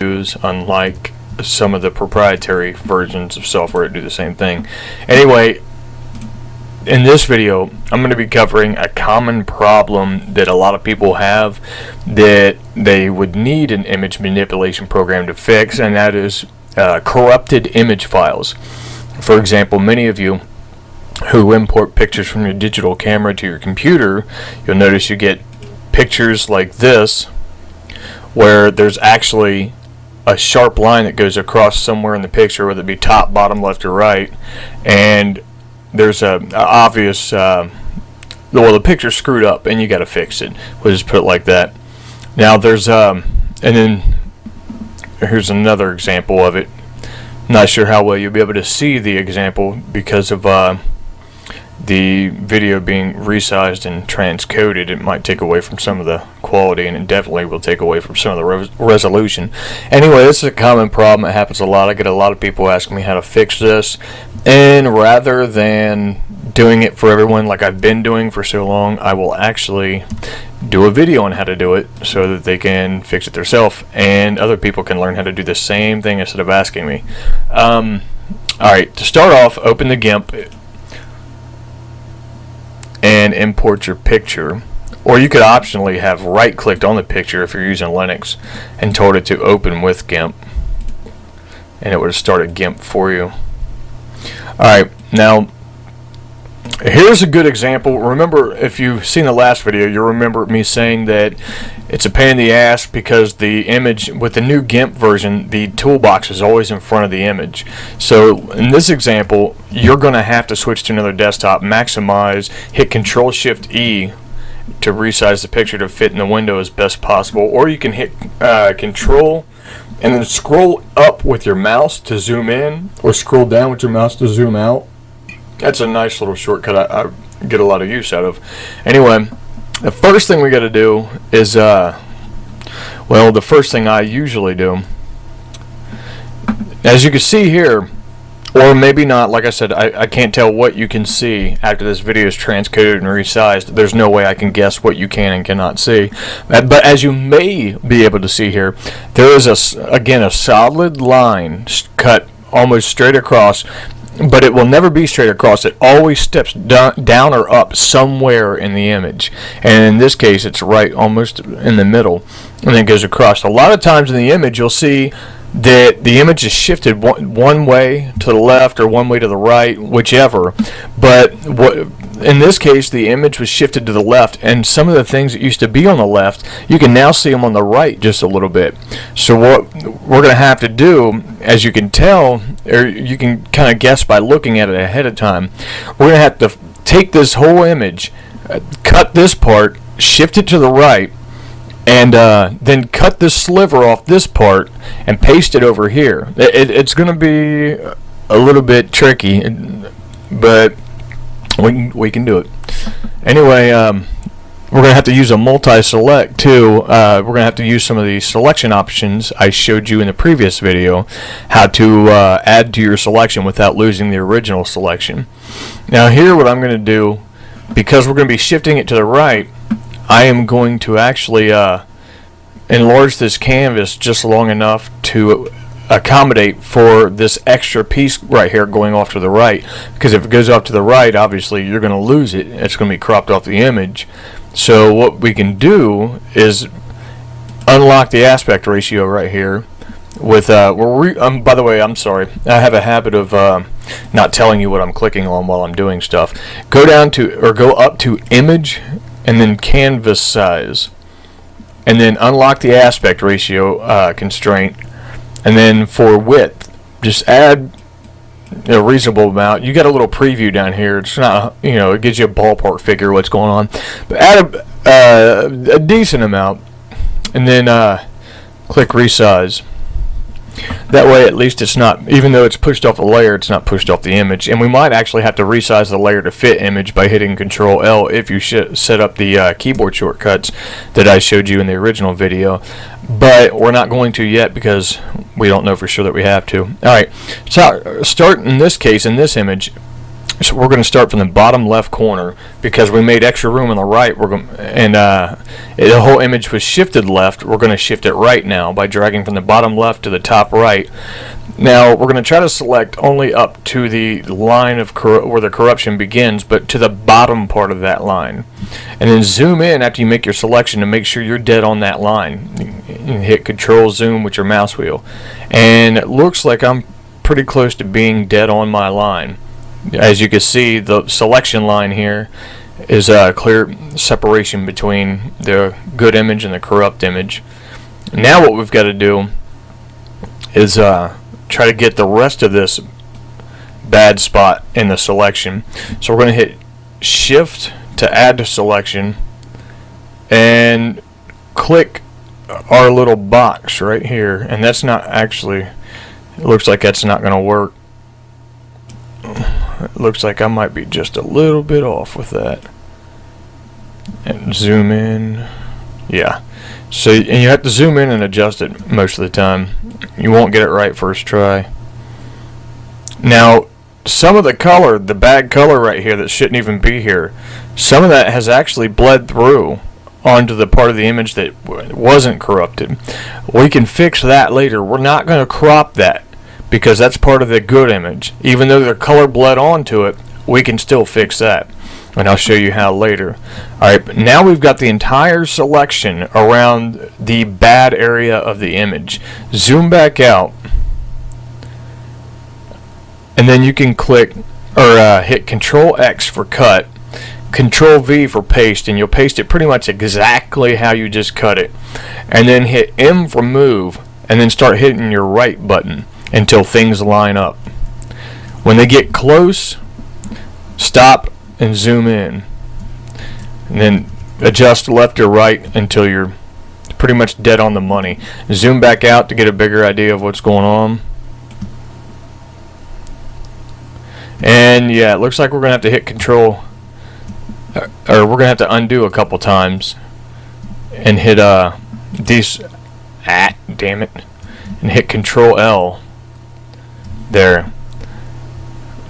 use, unlike some of the proprietary versions of software that do the same thing. Anyway, in this video, I'm going to be covering a common problem that a lot of people have that they would need an image manipulation program to fix, and that is corrupted image files. For example, many of you who import pictures from your digital camera to your computer, you'll notice you get pictures like this where there's actually a sharp line that goes across somewhere in the picture, whether it be top, bottom, left, or right, and there's a obvious well, the picture's screwed up and you got to fix it. We'll just put it like that. Now there's and then here's another example of it. Not sure how well you'll be able to see the example because of the video being resized and transcoded. It might take away from some of the quality, and it definitely will take away from some of the resolution. Anyway, this is a common problem. It happens a lot. I get a lot of people asking me how to fix this, and rather than doing it for everyone like I've been doing for so long, I will actually do a video on how to do it so that they can fix it themselves and other people can learn how to do the same thing instead of asking me. Alright, to start off, open the Gimp and import your picture, or you could optionally have right clicked on the picture if you're using Linux and told it to open with Gimp, and it would have started Gimp for you. Alright, now here's a good example. Remember, if you've seen the last video, you'll remember me saying that it's a pain in the ass because the image, with the new Gimp version, the toolbox is always in front of the image. So in this example, you're going to have to switch to another desktop, maximize, hit Control-Shift-E to resize the picture to fit in the window as best possible, or you can hit Control and then scroll up with your mouse to zoom in, or scroll down with your mouse to zoom out. That's a nice little shortcut I get a lot of use out of. Anyway, the first thing we got to do is, well, the first thing I usually do, as you can see here, or maybe not, like I said, I can't tell what you can see after this video is transcoded and resized. There's no way I can guess what you can and cannot see. But as you may be able to see here, there is, again, a solid line cut almost straight across. But it will never be straight across. It always steps down or up somewhere in the image. And in this case, it's right almost in the middle. And then it goes across. A lot of times in the image, you'll see that the image is shifted one way to the left or one way to the right, whichever. But in this case, the image was shifted to the left, and some of the things that used to be on the left, you can now see them on the right just a little bit. So what we're going to have to do, as you can tell, or you can kind of guess by looking at it ahead of time, we're going to have to take this whole image, cut this part, shift it to the right, and then cut this sliver off this part and paste it over here. It's going to be a little bit tricky, but we can do it. Anyway, we're going to have to use a multi-select too. We're going to have to use some of the selection options I showed you in the previous video, how to add to your selection without losing the original selection. Now here what I'm going to do, because we're going to be shifting it to the right, I am going to actually enlarge this canvas just long enough to accommodate for this extra piece right here going off to the right, because if it goes off to the right, obviously you're going to lose it. It's going to be cropped off the image. So what we can do is unlock the aspect ratio right here with by the way, I'm sorry, I have a habit of not telling you what I'm clicking on while I'm doing stuff. Go down to, or go up to image and then canvas size, and then unlock the aspect ratio constraint. And then for width, just add a reasonable amount. You got a little preview down here. It's not, it gives you a ballpark figure what's going on. But add a decent amount, and then click resize. That way, at least it's not, even though it's pushed off the layer, it's not pushed off the image. And we might actually have to resize the layer to fit image by hitting Control L if you set up the keyboard shortcuts that I showed you in the original video. But we're not going to yet because we don't know for sure that we have to. Alright, so start in this case, in this image, So we're going to start from the bottom left corner because we made extra room on the right. The whole image was shifted left. We're going to shift it right now by dragging from the bottom left to the top right. Now we're going to try to select only up to the line of where the corruption begins, but to the bottom part of that line. And then zoom in after you make your selection to make sure you're dead on that line. You hit Control Zoom with your mouse wheel. And it looks like I'm pretty close to being dead on my line. As you can see, the selection line here is a clear separation between the good image and the corrupt image. Now what we've got to do is try to get the rest of this bad spot in the selection. So we're going to hit Shift to add to selection and click our little box right here. And that's not actually, it looks like that's not going to work. It looks like I might be just a little bit off with that. And zoom in. Yeah. So, and you have to zoom in and adjust it most of the time. You won't get it right first try. Now, some of the color, the bad color right here that shouldn't even be here, some of that has actually bled through onto the part of the image that wasn't corrupted. We can fix that later. We're not going to crop that because that's part of the good image. Even though the color bled onto it, we can still fix that. And I'll show you how later. Alright, but now we've got the entire selection around the bad area of the image. Zoom back out. And then you can click or hit Control X for cut, Control V for paste, and you'll paste it pretty much exactly how you just cut it. And then hit M for move, and then start hitting your right button until things line up. When they get close, stop and zoom in. And then adjust left or right until you're pretty much dead on the money. Zoom back out to get a bigger idea of what's going on. And yeah, it looks like we're going to have to hit Control, or we're going to have to undo a couple times and hit damn it, and hit Control L. There.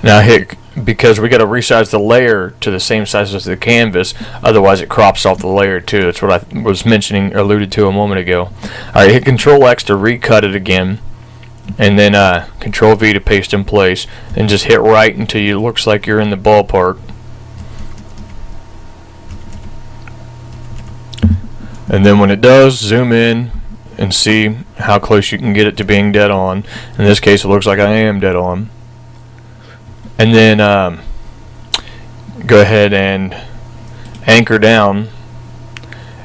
Now hit, because we got to resize the layer to the same size as the canvas, otherwise it crops off the layer too. That's what I was mentioning, alluded to a moment ago. Alright, hit Control X to recut it again, and then Control V to paste in place, and just hit right until you looks like you're in the ballpark. And then when it does, zoom in and see how close you can get it to being dead on. In this case, it looks like I am dead on. And then go ahead and anchor down.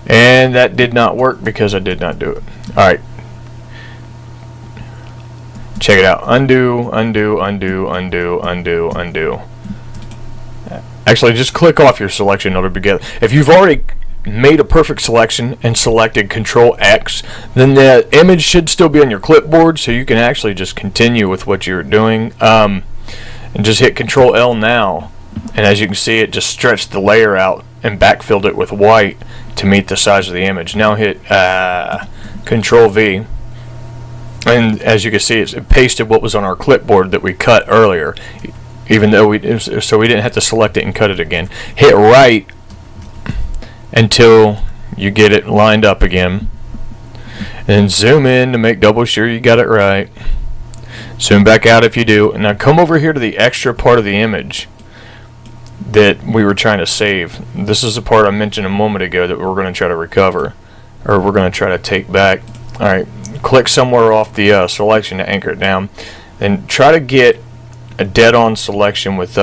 And that did not work because I did not do it. Alright. Check it out. Undo, undo, undo, undo, undo, undo. Actually, just click off your selection in order to get. If you've already made a perfect selection and selected Control X, then the image should still be on your clipboard, so you can actually just continue with what you're doing. And just hit Control L now, and as you can see, it just stretched the layer out and backfilled it with white to meet the size of the image. Now hit Control V, and as you can see, it pasted what was on our clipboard that we cut earlier, even though so we didn't have to select it and cut it again. Hit right until you get it lined up again, and zoom in to make double sure you got it right. Zoom back out if you do, and now come over here to the extra part of the image that we were trying to save. This is the part I mentioned a moment ago that we're going to try to recover, or we're going to try to take back. Alright, click somewhere off the selection to anchor it down, then try to get a dead on selection with